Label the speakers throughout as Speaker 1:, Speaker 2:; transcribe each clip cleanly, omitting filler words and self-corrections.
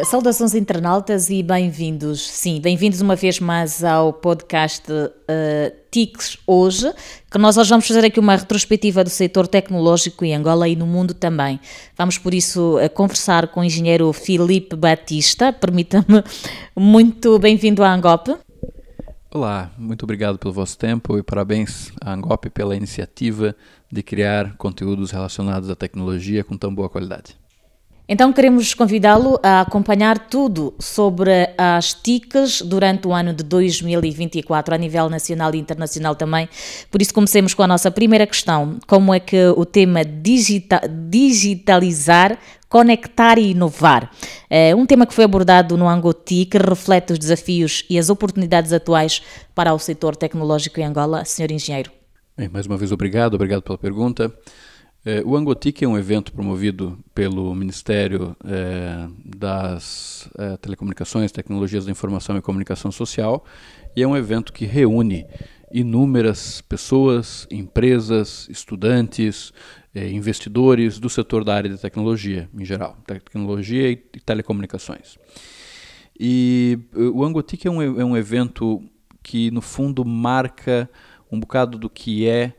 Speaker 1: Saudações internautas e bem-vindos, sim, bem-vindos uma vez mais ao podcast TICs hoje, que nós hoje vamos fazer aqui uma retrospectiva do setor tecnológico em Angola e no mundo também. Vamos por isso conversar com o engenheiro Filipe Batista, permita-me, muito bem-vindo à Angope.
Speaker 2: Olá, muito obrigado pelo vosso tempo e parabéns à Angope pela iniciativa de criar conteúdos relacionados à tecnologia com tão boa qualidade.
Speaker 1: Então queremos convidá-lo a acompanhar tudo sobre as TICs durante o ano de 2024, a nível nacional e internacional também. Por isso comecemos com a nossa primeira questão. Como é que o tema digitalizar, conectar e inovar? É um tema que foi abordado no AngoTIC, que reflete os desafios e as oportunidades atuais para o setor tecnológico em Angola. Senhor engenheiro.
Speaker 2: Bem, mais uma vez obrigado pela pergunta. O AngoTIC é um evento promovido pelo Ministério das Telecomunicações, Tecnologias da Informação e Comunicação Social, e é um evento que reúne inúmeras pessoas, empresas, estudantes, investidores do setor da área de tecnologia em geral, tecnologia e telecomunicações. E o AngoTIC é um evento que, no fundo, marca um bocado do que é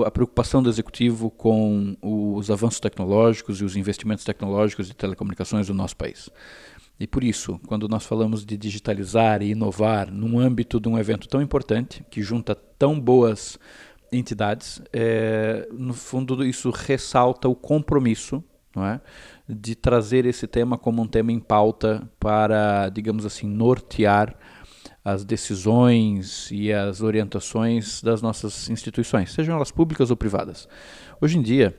Speaker 2: a preocupação do executivo com os avanços tecnológicos e os investimentos tecnológicos de telecomunicações do nosso país. E por isso, quando nós falamos de digitalizar e inovar num âmbito de um evento tão importante, que junta tão boas entidades, no fundo isso ressalta o compromisso, não é, de trazer esse tema como um tema em pauta para, digamos assim, nortear as decisões e as orientações das nossas instituições, sejam elas públicas ou privadas. Hoje em dia,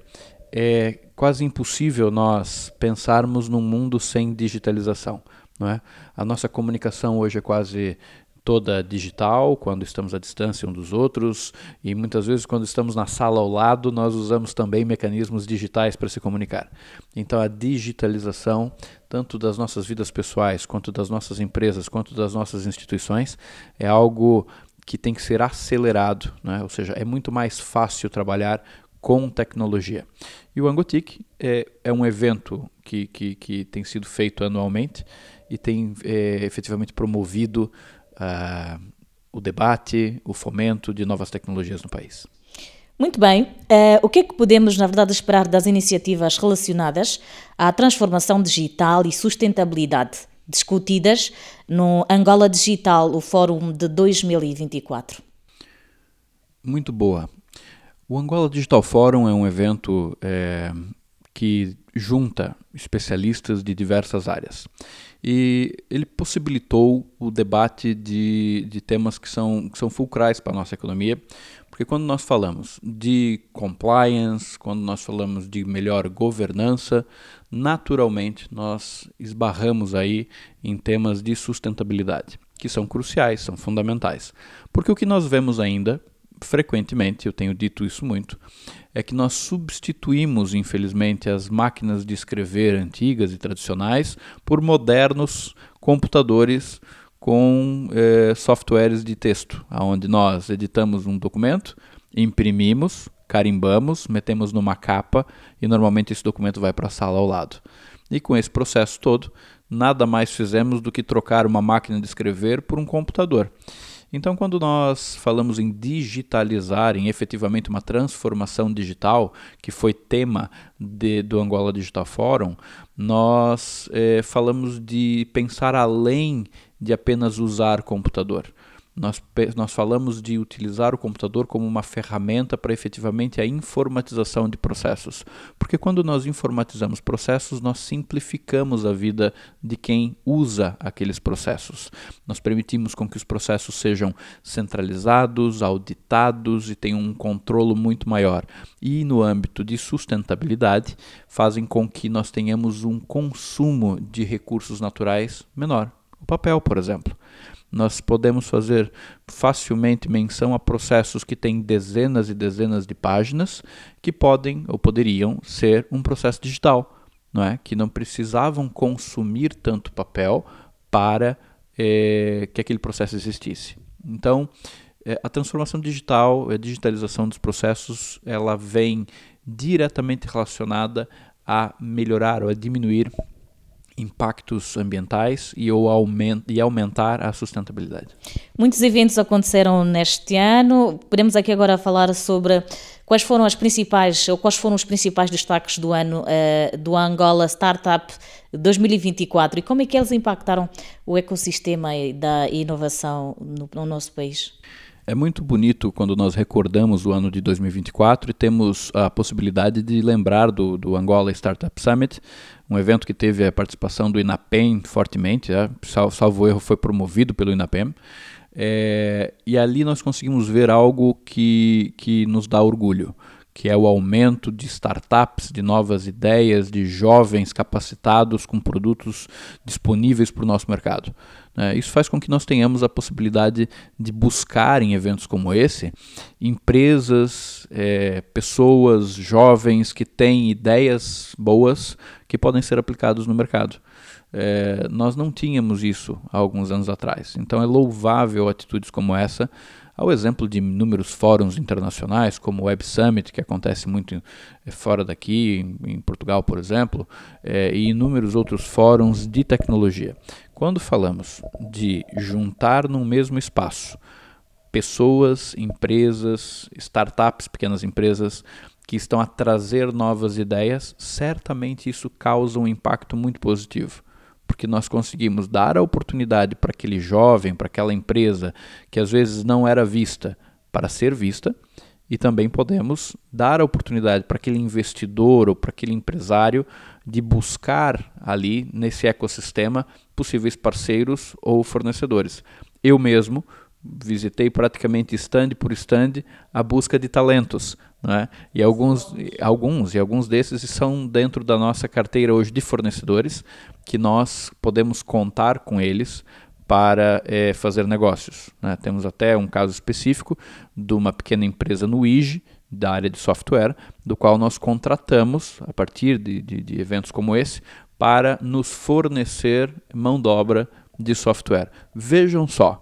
Speaker 2: é quase impossível nós pensarmos num mundo sem digitalização, não é? A nossa comunicação hoje é quase toda digital, quando estamos à distância um dos outros, e muitas vezes quando estamos na sala ao lado, nós usamos também mecanismos digitais para se comunicar. Então a digitalização, tanto das nossas vidas pessoais, quanto das nossas empresas, quanto das nossas instituições, é algo que tem que ser acelerado, né? Ou seja, é muito mais fácil trabalhar com tecnologia. E o AngoTIC é um evento que tem sido feito anualmente e tem efetivamente promovido o debate, o fomento de novas tecnologias no país.
Speaker 1: Muito bem. O que é que podemos, na verdade, esperar das iniciativas relacionadas à transformação digital e sustentabilidade discutidas no Angola Digital, o Fórum de 2024?
Speaker 2: Muito boa. O Angola Digital Forum é um evento que junta especialistas de diversas áreas. E ele possibilitou o debate de temas que são fulcrais para a nossa economia, porque quando nós falamos de compliance, quando nós falamos de melhor governança, naturalmente nós esbarramos aí em temas de sustentabilidade, que são cruciais, são fundamentais. Porque o que nós vemos ainda, frequentemente, eu tenho dito isso muito, é que nós substituímos, infelizmente, as máquinas de escrever antigas e tradicionais por modernos computadores com softwares de texto, onde nós editamos um documento, imprimimos, carimbamos, metemos numa capa e normalmente esse documento vai para a sala ao lado. E com esse processo todo, nada mais fizemos do que trocar uma máquina de escrever por um computador. Então, quando nós falamos em digitalizar, em efetivamente uma transformação digital, que foi tema do Angola Digital Forum, nós falamos de pensar além de apenas usar computador. Nós falamos de utilizar o computador como uma ferramenta para efetivamente a informatização de processos. Porque quando nós informatizamos processos, nós simplificamos a vida de quem usa aqueles processos. Nós permitimos com que os processos sejam centralizados, auditados e tenham um controle muito maior. E no âmbito de sustentabilidade, fazem com que nós tenhamos um consumo de recursos naturais menor. O papel, por exemplo. Nós podemos fazer facilmente menção a processos que têm dezenas e dezenas de páginas que podem ou poderiam ser um processo digital, não é? Que não precisavam consumir tanto papel para que aquele processo existisse. Então, a transformação digital, a digitalização dos processos, ela vem diretamente relacionada a melhorar ou a diminuir impactos ambientais e aumentar a sustentabilidade.
Speaker 1: Muitos eventos aconteceram neste ano. Podemos aqui agora falar sobre quais foram os principais destaques do ano do Angola Startup 2024 e como é que eles impactaram o ecossistema da inovação no nosso país.
Speaker 2: É muito bonito quando nós recordamos o ano de 2024 e temos a possibilidade de lembrar do Angola Startup Summit, um evento que teve a participação do INAPEM fortemente, salvo erro foi promovido pelo INAPEM, e ali nós conseguimos ver algo que nos dá orgulho, que é o aumento de startups, de novas ideias, de jovens capacitados com produtos disponíveis para o nosso mercado. Isso faz com que nós tenhamos a possibilidade de buscar em eventos como esse, empresas, pessoas jovens que têm ideias boas que podem ser aplicadas no mercado. Nós não tínhamos isso há alguns anos atrás, então é louvável atitudes como essa, ao exemplo de inúmeros fóruns internacionais, como o Web Summit, que acontece muito fora daqui, em Portugal, por exemplo, e inúmeros outros fóruns de tecnologia. Quando falamos de juntar num mesmo espaço pessoas, empresas, startups, pequenas empresas, que estão a trazer novas ideias, certamente isso causa um impacto muito positivo. Porque nós conseguimos dar a oportunidade para aquele jovem, para aquela empresa que às vezes não era vista, para ser vista, e também podemos dar a oportunidade para aquele investidor ou para aquele empresário de buscar ali nesse ecossistema possíveis parceiros ou fornecedores. Eu mesmo visitei praticamente stand por stand a busca de talentos, né? E alguns desses são dentro da nossa carteira hoje de fornecedores, que nós podemos contar com eles para fazer negócios, né? Temos até um caso específico de uma pequena empresa no IGE, da área de software, do qual nós contratamos, a partir de eventos como esse, para nos fornecer mão de obra de software. Vejam só,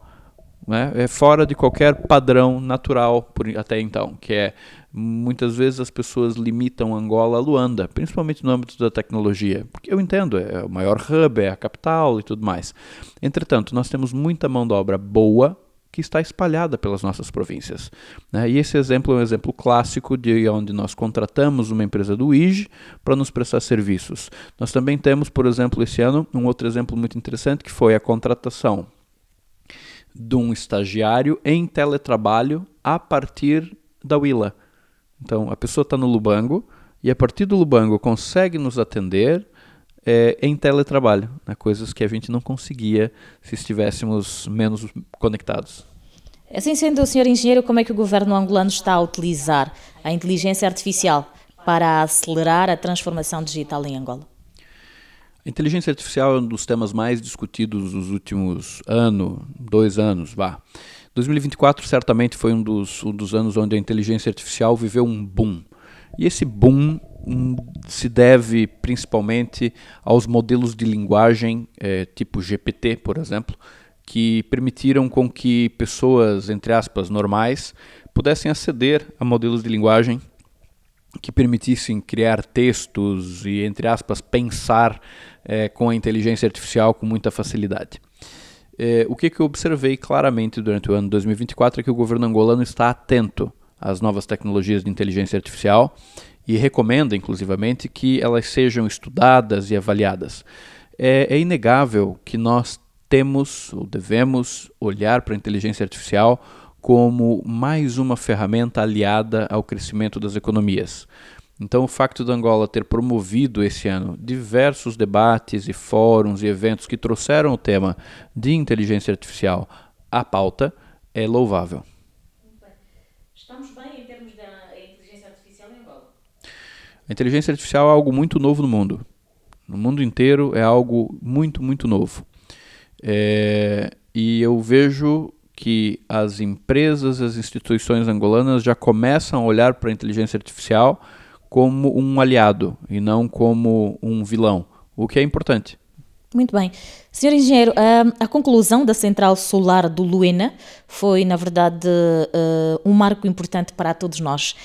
Speaker 2: né? É fora de qualquer padrão natural até então, que é muitas vezes as pessoas limitam Angola a Luanda, principalmente no âmbito da tecnologia, porque eu entendo, é o maior hub, é a capital e tudo mais. Entretanto, nós temos muita mão de obra boa que está espalhada pelas nossas províncias, né? E esse exemplo é um exemplo clássico de onde nós contratamos uma empresa do IGE para nos prestar serviços. Nós também temos, por exemplo, esse ano, um outro exemplo muito interessante, que foi a contratação de um estagiário em teletrabalho a partir da Willa. Então, a pessoa está no Lubango e a partir do Lubango consegue nos atender em teletrabalho, né? Coisas que a gente não conseguia se estivéssemos menos conectados.
Speaker 1: Assim sendo, Sr. Engenheiro, como é que o governo angolano está a utilizar a inteligência artificial para acelerar a transformação digital em Angola?
Speaker 2: A inteligência artificial é um dos temas mais discutidos nos últimos 2 anos. 2024 certamente foi um dos anos onde a inteligência artificial viveu um boom. E esse boom se deve principalmente aos modelos de linguagem tipo GPT, por exemplo, que permitiram com que pessoas, entre aspas, normais, pudessem aceder a modelos de linguagem que permitissem criar textos e, entre aspas, pensar com a inteligência artificial com muita facilidade. O que eu observei claramente durante o ano 2024 é que o governo angolano está atento às novas tecnologias de inteligência artificial e recomenda, inclusivamente, que elas sejam estudadas e avaliadas. É inegável que nós temos ou devemos olhar para a inteligência artificial como mais uma ferramenta aliada ao crescimento das economias. Então, o facto de Angola ter promovido esse ano diversos debates e fóruns e eventos que trouxeram o tema de inteligência artificial à pauta é louvável.
Speaker 1: Estamos bem em termos da inteligência artificial em Angola?
Speaker 2: A inteligência artificial é algo muito novo no mundo. No mundo inteiro é algo muito, muito novo. E eu vejo que as empresas, as instituições angolanas já começam a olhar para a inteligência artificial como um aliado e não como um vilão, o que é importante.
Speaker 1: Muito bem. Senhor Engenheiro, a conclusão da central solar do Luena foi, na verdade, um marco importante para todos nós.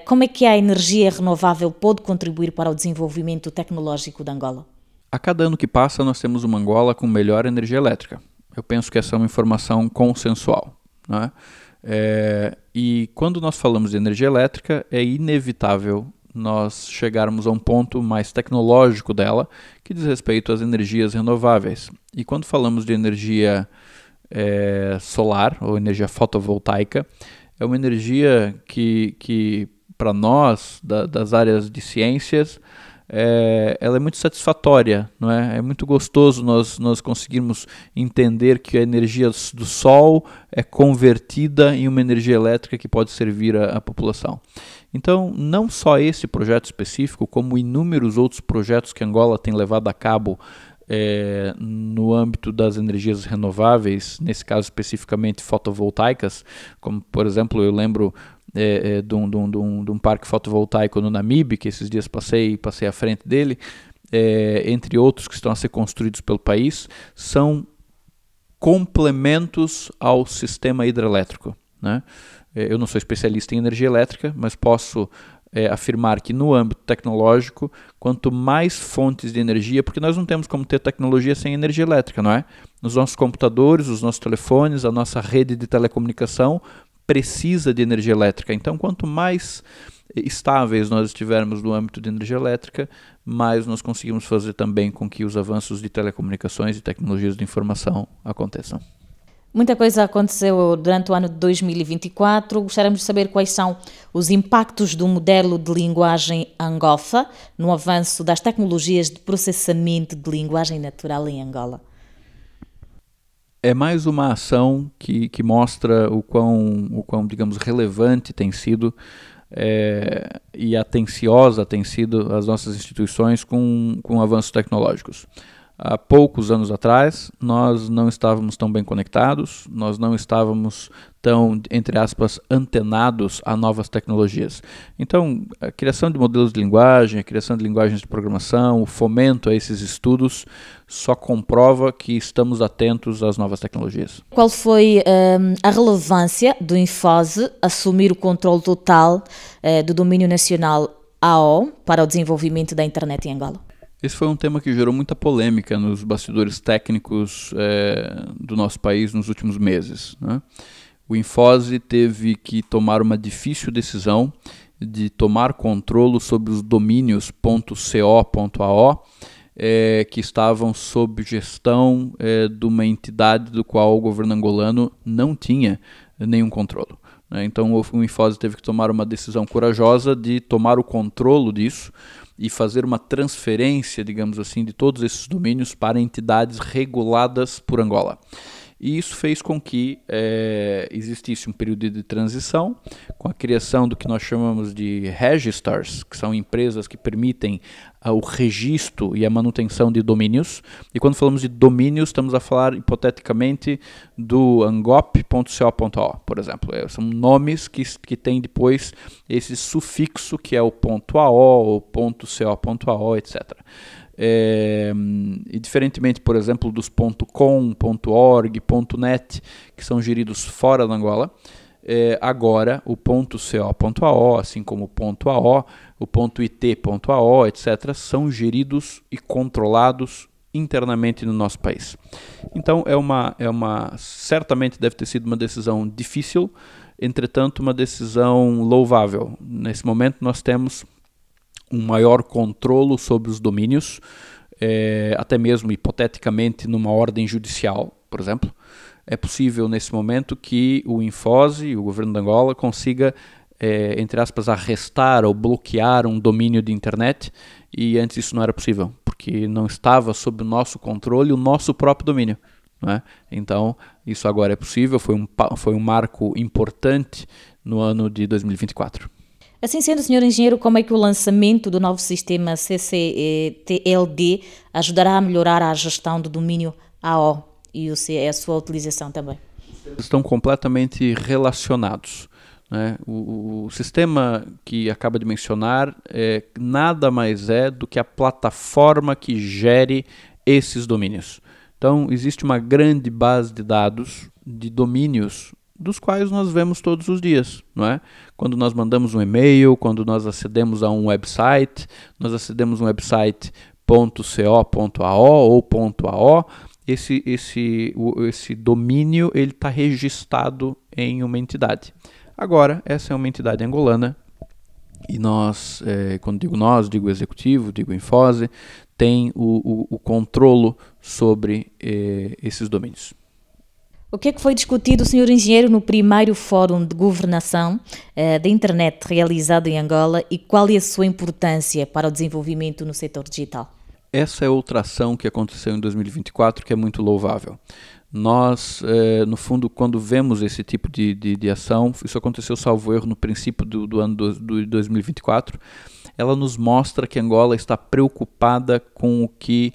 Speaker 1: Como é que a energia renovável pode contribuir para o desenvolvimento tecnológico de Angola?
Speaker 2: A cada ano que passa, nós temos uma Angola com melhor energia elétrica. Eu penso que essa é uma informação consensual, né? E quando nós falamos de energia elétrica, é inevitável nós chegarmos a um ponto mais tecnológico dela, que diz respeito às energias renováveis. E quando falamos de energia solar, ou energia fotovoltaica, é uma energia que para nós, das áreas de ciências, ela é muito satisfatória, não é? É muito gostoso nós conseguirmos entender que a energia do sol é convertida em uma energia elétrica que pode servir à população. Então, não só esse projeto específico, como inúmeros outros projetos que Angola tem levado a cabo no âmbito das energias renováveis, nesse caso especificamente fotovoltaicas, como por exemplo, eu lembro de um parque fotovoltaico no Namibe, que esses dias passei à frente dele, entre outros que estão a ser construídos pelo país, são complementos ao sistema hidrelétrico, né? Eu não sou especialista em energia elétrica, mas posso afirmar que no âmbito tecnológico, quanto mais fontes de energia, porque nós não temos como ter tecnologia sem energia elétrica, não é? Nos nossos computadores, os nossos telefones, a nossa rede de telecomunicação precisa de energia elétrica. Então, quanto mais estáveis nós estivermos no âmbito de energia elétrica, mais nós conseguimos fazer também com que os avanços de telecomunicações e tecnologias de informação aconteçam.
Speaker 1: Muita coisa aconteceu durante o ano de 2024. Gostaríamos de saber quais são os impactos do modelo de linguagem Angofa no avanço das tecnologias de processamento de linguagem natural em Angola.
Speaker 2: É mais uma ação que mostra o quão, digamos, relevante tem sido e atenciosa tem sido as nossas instituições com avanços tecnológicos. Há poucos anos atrás, nós não estávamos tão bem conectados, nós não estávamos tão, entre aspas, antenados a novas tecnologias. Então, a criação de modelos de linguagem, a criação de linguagens de programação, o fomento a esses estudos só comprova que estamos atentos às novas tecnologias.
Speaker 1: Qual foi a relevância do Infose assumir o controle total do domínio nacional AO para o desenvolvimento da internet em Angola?
Speaker 2: Esse foi um tema que gerou muita polêmica nos bastidores técnicos do nosso país nos últimos meses, né? O Infose teve que tomar uma difícil decisão de tomar controle sobre os domínios .co.ao que estavam sob gestão de uma entidade do qual o governo angolano não tinha nenhum controle. Então o Infose teve que tomar uma decisão corajosa de tomar o controle disso e fazer uma transferência, digamos assim, de todos esses domínios para entidades reguladas por Angola. E isso fez com que existisse um período de transição, com a criação do que nós chamamos de registers, que são empresas que permitem o registro e a manutenção de domínios. E quando falamos de domínios, estamos a falar hipoteticamente do angop.co.ao, por exemplo. São nomes que têm depois esse sufixo que é o .ao, ou .co.ao, etc. E diferentemente, por exemplo, dos .com, .org, .net, que são geridos fora da Angola, agora o .co.ao, assim como o .ao, o .it.ao, etc., são geridos e controlados internamente no nosso país. Então, certamente deve ter sido uma decisão difícil, entretanto, uma decisão louvável. Nesse momento, nós temos um maior controlo sobre os domínios, até mesmo hipoteticamente numa ordem judicial, por exemplo. É possível nesse momento que o Infose, o governo de Angola, consiga, entre aspas, arrestar ou bloquear um domínio de internet, e antes isso não era possível, porque não estava sob o nosso controle o nosso próprio domínio, não é? Então, isso agora é possível, foi um marco importante no ano de 2024.
Speaker 1: Assim sendo, Sr. Engenheiro, como é que o lançamento do novo sistema CCTLD ajudará a melhorar a gestão do domínio AO e a sua utilização também?
Speaker 2: Estão completamente relacionados, né? O sistema que acaba de mencionar nada mais é do que a plataforma que gere esses domínios. Então, existe uma grande base de dados de domínios dos quais nós vemos todos os dias, não é? Quando nós mandamos um e-mail, quando nós acedemos a um website, nós acedemos a um website ou .ao, esse domínio ele está registrado em uma entidade. Agora, essa é uma entidade angolana e nós, quando digo nós, digo executivo, digo Infose, tem o controlo sobre esses domínios.
Speaker 1: O que é que foi discutido, Sr. Engenheiro, no primeiro Fórum de Governação da Internet realizado em Angola e qual é a sua importância para o desenvolvimento no setor digital?
Speaker 2: Essa é outra ação que aconteceu em 2024 que é muito louvável. Nós, no fundo, quando vemos esse tipo de ação, isso aconteceu, salvo erro, no princípio do ano de 2024, ela nos mostra que Angola está preocupada com o que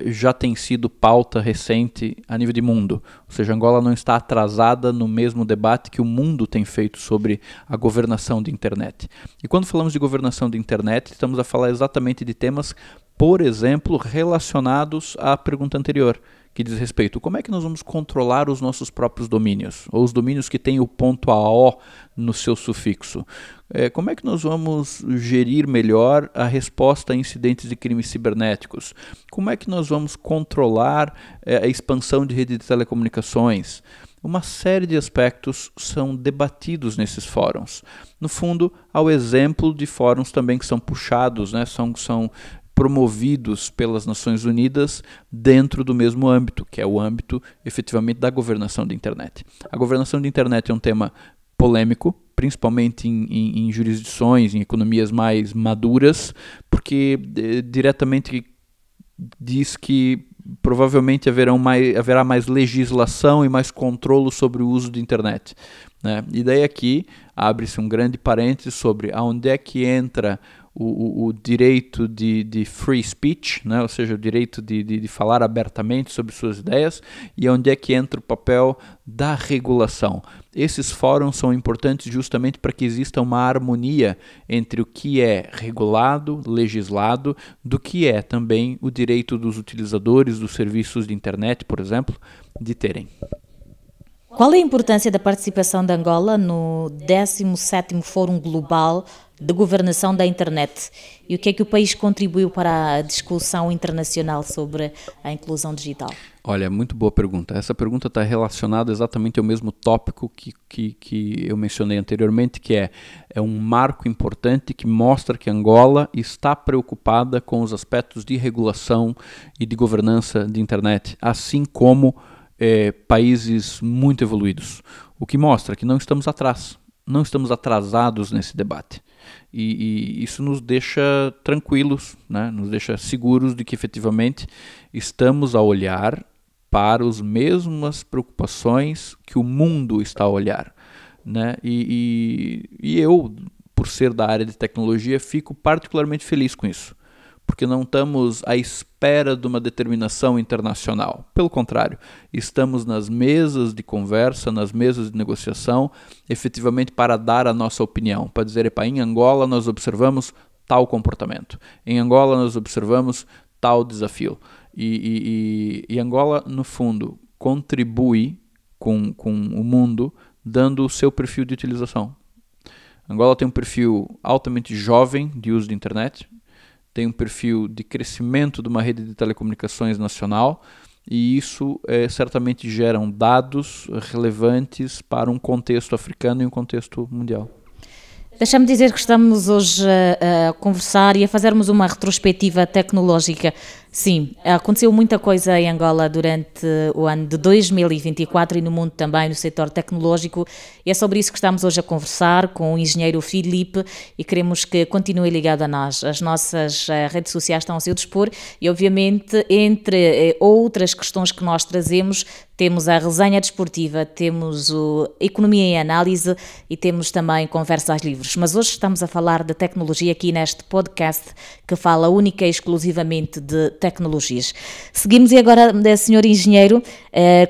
Speaker 2: já tem sido pauta recente a nível de mundo. Ou seja, Angola não está atrasada no mesmo debate que o mundo tem feito sobre a governação de internet. E quando falamos de governação de internet, estamos a falar exatamente de temas, por exemplo, relacionados à pergunta anterior, que diz respeito a como é que nós vamos controlar os nossos próprios domínios, ou os domínios que têm o .ao no seu sufixo. Como é que nós vamos gerir melhor a resposta a incidentes de crimes cibernéticos? Como é que nós vamos controlar a expansão de rede de telecomunicações? Uma série de aspectos são debatidos nesses fóruns. No fundo, ao exemplo de fóruns também que são puxados, né, são promovidos pelas Nações Unidas dentro do mesmo âmbito, que é o âmbito efetivamente da governação da internet. A governação da internet é um tema polêmico, principalmente em jurisdições, em economias mais maduras, porque diretamente diz que provavelmente haverá mais legislação e mais controle sobre o uso da internet, né? E daí aqui abre-se um grande parênteses sobre aonde é que entra o direito de free speech, né? Ou seja, o direito de falar abertamente sobre suas ideias, e onde é que entra o papel da regulação. Esses fóruns são importantes justamente para que exista uma harmonia entre o que é regulado, legislado, do que é também o direito dos utilizadores dos serviços de internet, por exemplo, de terem.
Speaker 1: Qual é a importância da participação de Angola no 17º Fórum Global de Governação da Internet? E o que é que o país contribuiu para a discussão internacional sobre a inclusão digital?
Speaker 2: Olha, muito boa pergunta. Essa pergunta está relacionada exatamente ao mesmo tópico que eu mencionei anteriormente, que é um marco importante que mostra que Angola está preocupada com os aspectos de regulação e de governança de internet, assim como países muito evoluídos, o que mostra que não estamos atrás, não estamos atrasados nesse debate. E isso nos deixa tranquilos, né? Nos deixa seguros de que efetivamente estamos a olhar para as mesmas preocupações que o mundo está a olhar, né? E eu, por ser da área de tecnologia, fico particularmente feliz com isso, porque não estamos à espera de uma determinação internacional. Pelo contrário, estamos nas mesas de conversa, nas mesas de negociação, efetivamente para dar a nossa opinião, para dizer, em Angola nós observamos tal comportamento, em Angola nós observamos tal desafio. E Angola, no fundo, contribui com o mundo, dando o seu perfil de utilização. Angola tem um perfil altamente jovem de uso de internet, tem um perfil de crescimento de uma rede de telecomunicações nacional, e isso certamente geram dados relevantes para um contexto africano e um contexto mundial.
Speaker 1: Deixa-me dizer que estamos hoje a conversar e a fazermos uma retrospectiva tecnológica. Sim, aconteceu muita coisa em Angola durante o ano de 2024 e no mundo também, no setor tecnológico, e é sobre isso que estamos hoje a conversar com o engenheiro Filipe e queremos que continue ligado a nós. As nossas redes sociais estão ao seu dispor e, obviamente, entre outras questões que nós trazemos, temos a resenha desportiva, temos o Economia em Análise e temos também Conversas Livres. Mas hoje estamos a falar de tecnologia aqui neste podcast que fala única e exclusivamente de tecnologias. Seguimos e agora, Sr. Engenheiro,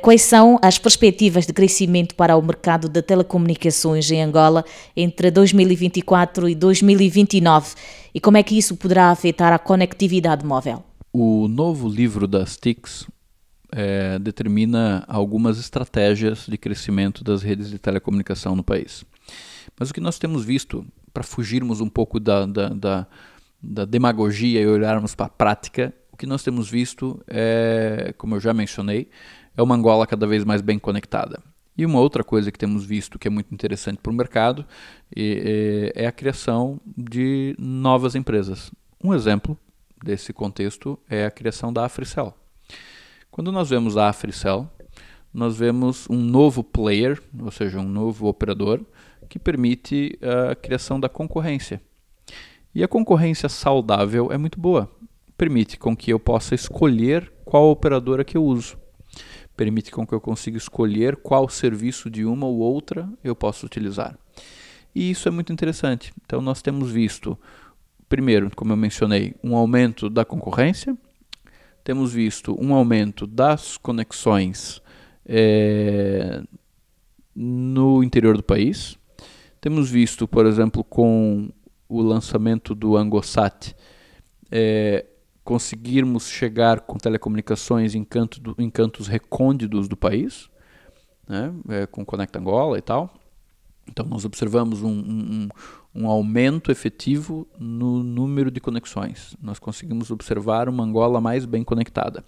Speaker 1: quais são as perspectivas de crescimento para o mercado de telecomunicações em Angola entre 2024 e 2029 e como é que isso poderá afetar a conectividade móvel?
Speaker 2: O novo livro das TICs determina algumas estratégias de crescimento das redes de telecomunicação no país. Mas o que nós temos visto, para fugirmos um pouco demagogia e olharmos para a prática, o que nós temos visto é, como eu já mencionei, é uma Angola cada vez mais bem conectada. E uma outra coisa que temos visto que é muito interessante para o mercado é a criação de novas empresas. Um exemplo desse contexto é a criação da Africell. Quando nós vemos a Africell, nós vemos um novo player, ou seja, um novo operador, que permite a criação da concorrência. E a concorrência saudável é muito boa. Permite com que eu possa escolher qual operadora que eu uso. Permite com que eu consiga escolher qual serviço de uma ou outra eu posso utilizar. E isso é muito interessante. Então nós temos visto, primeiro, como eu mencionei, um aumento da concorrência. Temos visto um aumento das conexões no interior do país. Temos visto, por exemplo, com o lançamento do Angosat, conseguirmos chegar com telecomunicações em cantos recônditos do país, né, com Conecta Angola e tal. Então nós observamos um aumento efetivo no número de conexões. Nós conseguimos observar uma Angola mais bem conectada.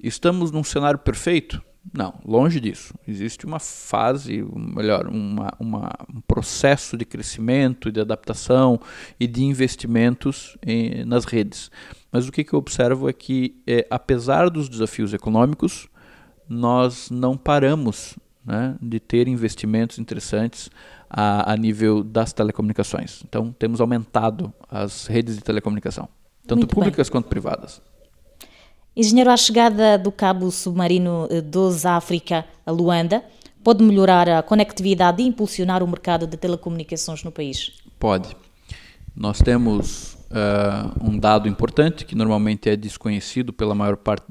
Speaker 2: Estamos num cenário perfeito? Não, longe disso. Existe uma fase, melhor, um processo de crescimento e de adaptação e de investimentos nas redes. Mas o que eu observo é que, apesar dos desafios econômicos, nós não paramos, né, de ter investimentos interessantes a nível das telecomunicações. Então, temos aumentado as redes de telecomunicação, tanto públicas quanto privadas.
Speaker 1: Engenheiro, a chegada do cabo submarino 12 África a Luanda pode melhorar a conectividade e impulsionar o mercado de telecomunicações no país?
Speaker 2: Pode. Nós temos um dado importante que normalmente é desconhecido pela maior parte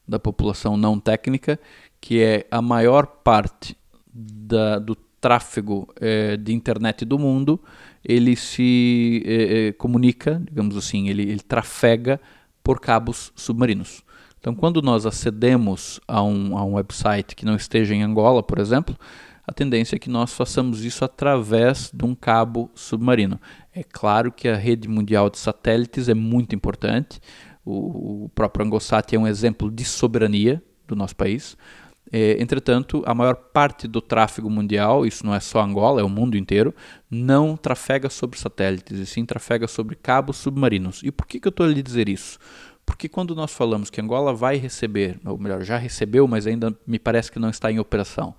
Speaker 2: da população não técnica, que é a maior parte do tráfego de internet do mundo, ele se comunica, digamos assim, ele trafega por cabos submarinos. Então, quando nós acedemos a um website que não esteja em Angola, por exemplo, a tendência é que nós façamos isso através de um cabo submarino. É claro que a rede mundial de satélites é muito importante. O próprio Angosat é um exemplo de soberania do nosso país. Entretanto, a maior parte do tráfego mundial, isso não é só Angola, é o mundo inteiro, não trafega sobre satélites, e sim trafega sobre cabos submarinos. E por que eu estou a lhe dizer isso? Porque quando nós falamos que Angola vai receber, ou melhor, já recebeu, mas ainda me parece que não está em operação,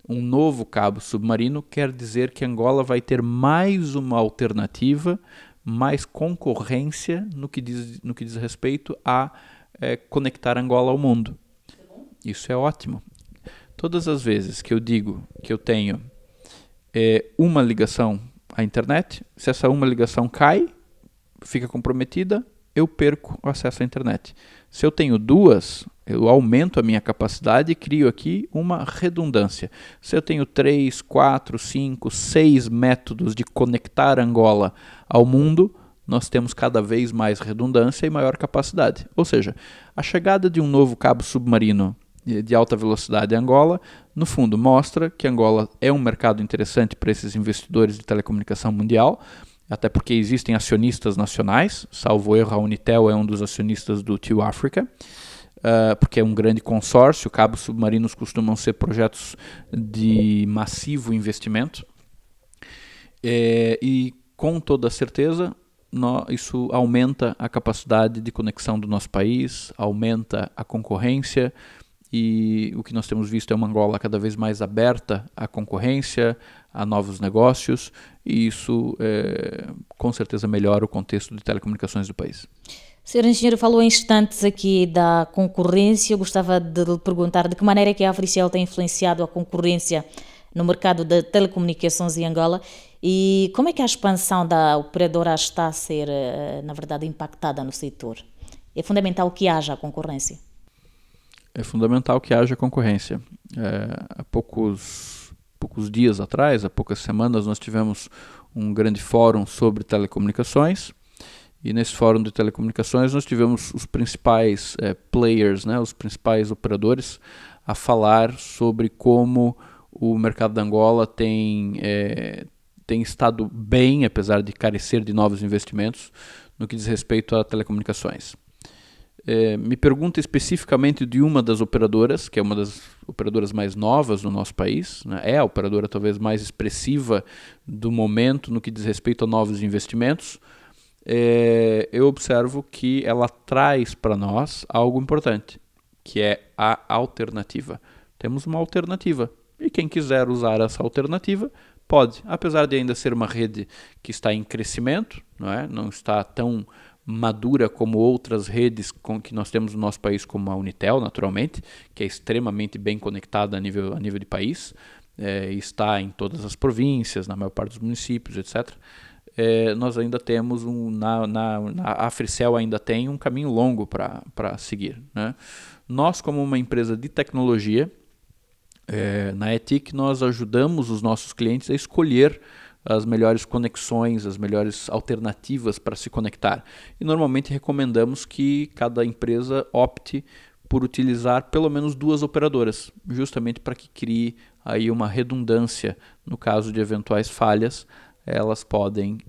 Speaker 2: um novo cabo submarino, quer dizer que Angola vai ter mais uma alternativa, mais concorrência no que diz respeito a conectar Angola ao mundo. Isso é ótimo. Todas as vezes que eu digo que eu tenho uma ligação à internet, se essa uma ligação cai, fica comprometida, eu perco o acesso à internet. Se eu tenho duas, eu aumento a minha capacidade e crio aqui uma redundância. Se eu tenho 3, 4, 5, 6 métodos de conectar Angola ao mundo, nós temos cada vez mais redundância e maior capacidade. Ou seja, a chegada de um novo cabo submarino de alta velocidade em Angola, no fundo mostra que Angola é um mercado interessante para esses investidores de telecomunicação mundial, até porque existem acionistas nacionais, salvo erro, a Unitel é um dos acionistas do Tio Africa, porque é um grande consórcio, cabos submarinos costumam ser projetos de massivo investimento, e com toda certeza isso aumenta a capacidade de conexão do nosso país, aumenta a concorrência, e o que nós temos visto é uma Angola cada vez mais aberta à concorrência, a novos negócios, e isso com certeza melhora o contexto de telecomunicações do país.
Speaker 1: O Sr. Engenheiro falou em instantes aqui da concorrência. Eu gostava de lhe perguntar de que maneira é que a Africell tem influenciado a concorrência no mercado de telecomunicações em Angola e como é que a expansão da operadora está a ser, na verdade, impactada no setor. É fundamental que haja concorrência.
Speaker 2: É fundamental que haja concorrência. Há poucos dias atrás, há poucas semanas, nós tivemos um grande fórum sobre telecomunicações e nesse fórum de telecomunicações nós tivemos os principais players, né, os principais operadores a falar sobre como o mercado da Angola tem tem estado bem, apesar de carecer de novos investimentos, no que diz respeito a telecomunicações. Me pergunta especificamente de uma das operadoras, que é uma das operadoras mais novas do nosso país, né? É a operadora talvez mais expressiva do momento no que diz respeito a novos investimentos. Eu observo que ela traz para nós algo importante, que é a alternativa. Temos uma alternativa, e quem quiser usar essa alternativa pode, apesar de ainda ser uma rede que está em crescimento, não está tão madura como outras redes que nós temos no nosso país, como a Unitel, naturalmente, que é extremamente bem conectada a nível de país, está em todas as províncias, na maior parte dos municípios, etc. Nós ainda temos, a Africell ainda tem um caminho longo para seguir, né? Nós, como uma empresa de tecnologia, na ETIC, nós ajudamos os nossos clientes a escolher as melhores conexões, as melhores alternativas para se conectar. E normalmente recomendamos que cada empresa opte por utilizar pelo menos 2 operadoras, justamente para que crie aí uma redundância. No caso de eventuais falhas, elas podem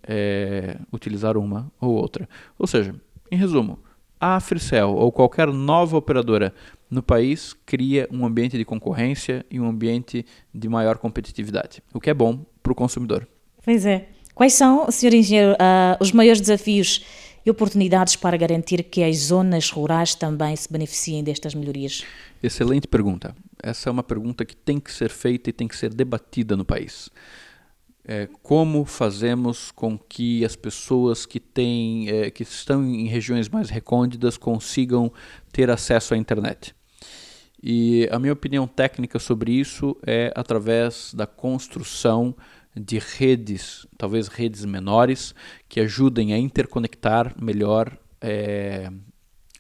Speaker 2: utilizar uma ou outra. Ou seja, em resumo, a Africell ou qualquer nova operadora no país cria um ambiente de concorrência e um ambiente de maior competitividade, o que é bom para o consumidor.
Speaker 1: Pois é. Quais são, Sr. Engenheiro, os maiores desafios e oportunidades para garantir que as zonas rurais também se beneficiem destas melhorias?
Speaker 2: Excelente pergunta. Essa é uma pergunta que tem que ser feita e tem que ser debatida no país. Como fazemos com que as pessoas que estão em regiões mais recônditas consigam ter acesso à internet? E a minha opinião técnica sobre isso é através da construção de redes, talvez redes menores, que ajudem a interconectar melhor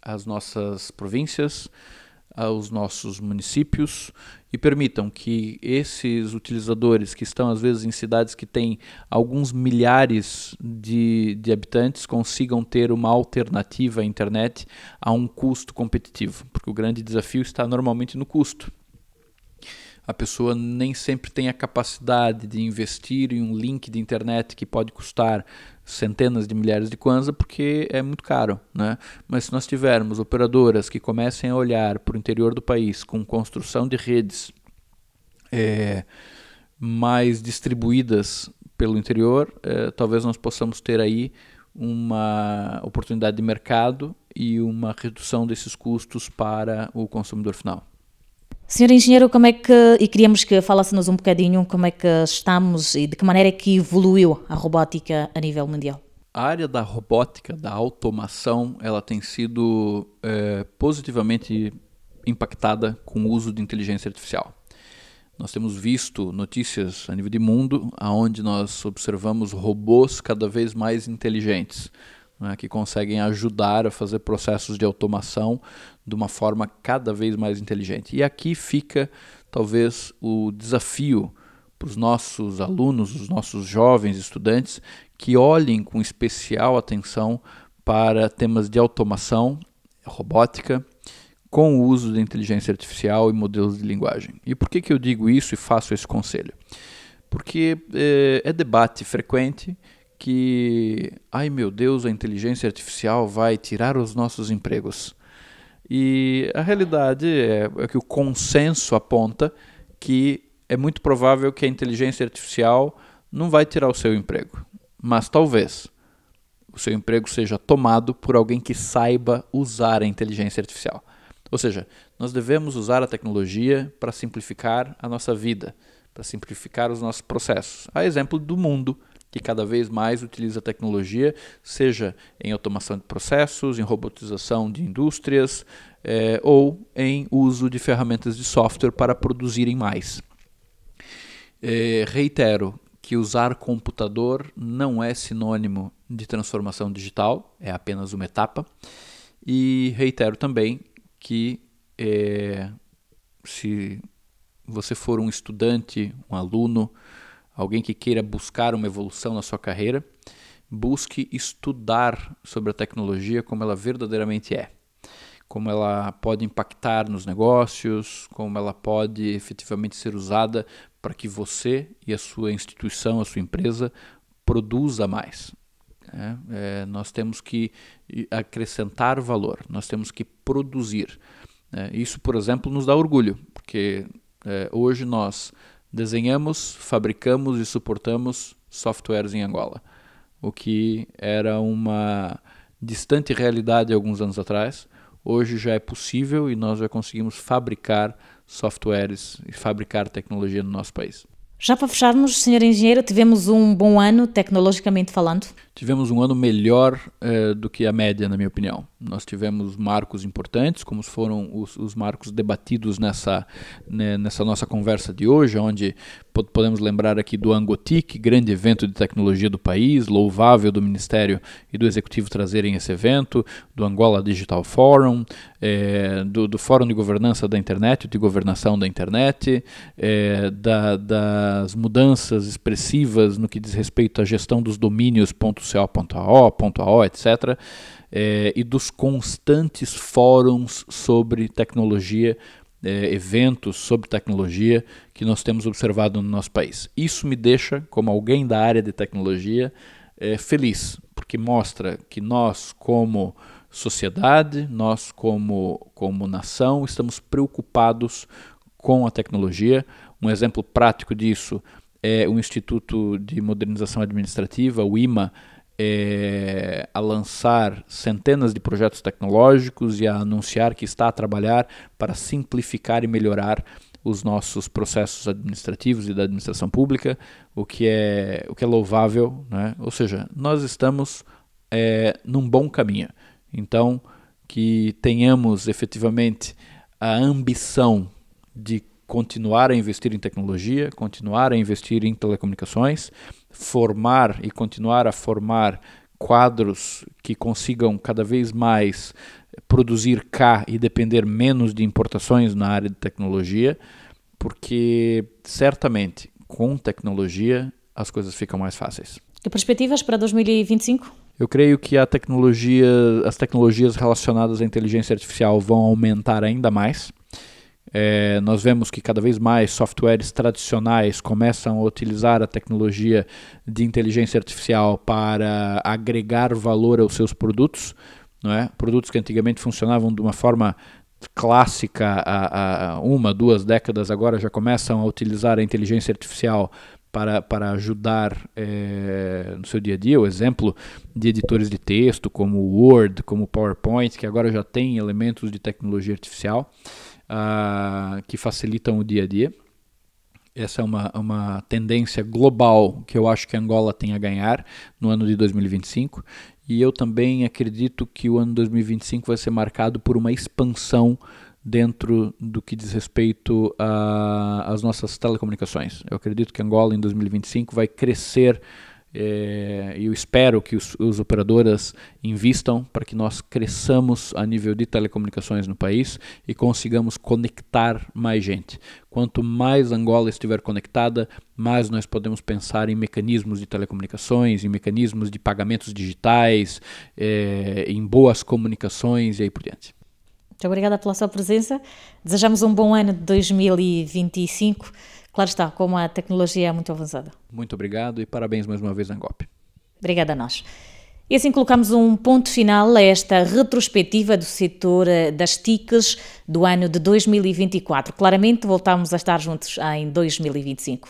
Speaker 2: as nossas províncias, aos nossos municípios, e permitam que esses utilizadores que estão às vezes em cidades que têm alguns milhares de habitantes consigam ter uma alternativa à internet a um custo competitivo, porque o grande desafio está normalmente no custo. A pessoa nem sempre tem a capacidade de investir em um link de internet que pode custar centenas de milhares de kwanza, porque é muito caro, né? Mas se nós tivermos operadoras que comecem a olhar para o interior do país com construção de redes mais distribuídas pelo interior, talvez nós possamos ter aí uma oportunidade de mercado e uma redução desses custos para o consumidor final.
Speaker 1: Senhor Engenheiro, e queríamos que falasse-nos um bocadinho como é que estamos e de que maneira é que evoluiu a robótica a nível mundial.
Speaker 2: A área da robótica, da automação, ela tem sido positivamente impactada com o uso de inteligência artificial. Nós temos visto notícias a nível de mundo, onde nós observamos robôs cada vez mais inteligentes, que conseguem ajudar a fazer processos de automação de uma forma cada vez mais inteligente. E aqui fica, talvez, o desafio para os nossos alunos, os nossos jovens estudantes, que olhem com especial atenção para temas de automação, robótica, com o uso da inteligência artificial e modelos de linguagem. E por que eu digo isso e faço esse conselho? Porque é debate frequente que, ai meu Deus, a inteligência artificial vai tirar os nossos empregos. E a realidade é que o consenso aponta que é muito provável que a inteligência artificial não vai tirar o seu emprego, mas talvez o seu emprego seja tomado por alguém que saiba usar a inteligência artificial. Ou seja, nós devemos usar a tecnologia para simplificar a nossa vida, para simplificar os nossos processos. A exemplo do mundo, que cada vez mais utiliza a tecnologia, seja em automação de processos, em robotização de indústrias, ou em uso de ferramentas de software para produzirem mais. Reitero que usar computador não é sinônimo de transformação digital, é apenas uma etapa. E reitero também que se você for um estudante, um aluno, alguém que queira buscar uma evolução na sua carreira, busque estudar sobre a tecnologia como ela verdadeiramente é. Como ela pode impactar nos negócios, como ela pode efetivamente ser usada para que você e a sua instituição, a sua empresa, produza mais. Nós temos que acrescentar valor, nós temos que produzir. Isso, por exemplo, nos dá orgulho, porque hoje nós desenhamos, fabricamos e suportamos softwares em Angola, o que era uma distante realidade alguns anos atrás. Hoje já é possível e nós já conseguimos fabricar softwares e fabricar tecnologia no nosso país.
Speaker 1: Já para fecharmos, Sr. Engenheiro, tivemos um bom ano tecnologicamente falando?
Speaker 2: Tivemos um ano melhor do que a média, na minha opinião. Nós tivemos marcos importantes, como foram os marcos debatidos nessa nossa conversa de hoje, onde podemos lembrar aqui do Angotic, grande evento de tecnologia do país, louvável do Ministério e do Executivo trazerem esse evento, do Angola Digital Forum, do Fórum de Governança da Internet, de Governação da Internet, das mudanças expressivas no que diz respeito à gestão dos domínios .co.ao, etc., e dos constantes fóruns sobre tecnologia, eventos sobre tecnologia que nós temos observado no nosso país. Isso me deixa, como alguém da área de tecnologia, feliz, porque mostra que nós, como sociedade, nós, como nação, estamos preocupados com a tecnologia. Um exemplo prático disso é o Instituto de Modernização Administrativa, o IMA, a lançar centenas de projetos tecnológicos e a anunciar que está a trabalhar para simplificar e melhorar os nossos processos administrativos e da administração pública, o que é louvável, né? Ou seja, nós estamos num bom caminho. Então, que tenhamos efetivamente a ambição de continuar a investir em tecnologia, continuar a investir em telecomunicações, formar e continuar a formar quadros que consigam cada vez mais produzir cá e depender menos de importações na área de tecnologia, porque certamente com tecnologia as coisas ficam mais fáceis.
Speaker 1: Que perspectivas para 2025?
Speaker 2: Eu creio que as tecnologias relacionadas à inteligência artificial vão aumentar ainda mais. Nós vemos que cada vez mais softwares tradicionais começam a utilizar a tecnologia de inteligência artificial para agregar valor aos seus produtos, não é? Produtos que antigamente funcionavam de uma forma clássica há 1-2 décadas, agora já começam a utilizar a inteligência artificial para ajudar no seu dia a dia. O exemplo de editores de texto como o Word, como o PowerPoint, que agora já tem elementos de tecnologia artificial que facilitam o dia a dia. Essa é uma tendência global que eu acho que Angola tem a ganhar no ano de 2025. E eu também acredito que o ano 2025 vai ser marcado por uma expansão dentro do que diz respeito às nossas telecomunicações. Eu acredito que Angola em 2025 vai crescer e eu espero que os operadoras invistam para que nós cresçamos a nível de telecomunicações no país e consigamos conectar mais gente. Quanto mais Angola estiver conectada, mais nós podemos pensar em mecanismos de telecomunicações, em mecanismos de pagamentos digitais, em boas comunicações e aí por diante.
Speaker 1: Muito obrigada pela sua presença. Desejamos um bom ano de 2025. Claro está, como a tecnologia é muito avançada.
Speaker 2: Muito obrigado e parabéns mais uma vez, Angop.
Speaker 1: Obrigada a nós. E assim colocamos um ponto final a esta retrospectiva do setor das TICs do ano de 2024. Claramente voltamos a estar juntos em 2025.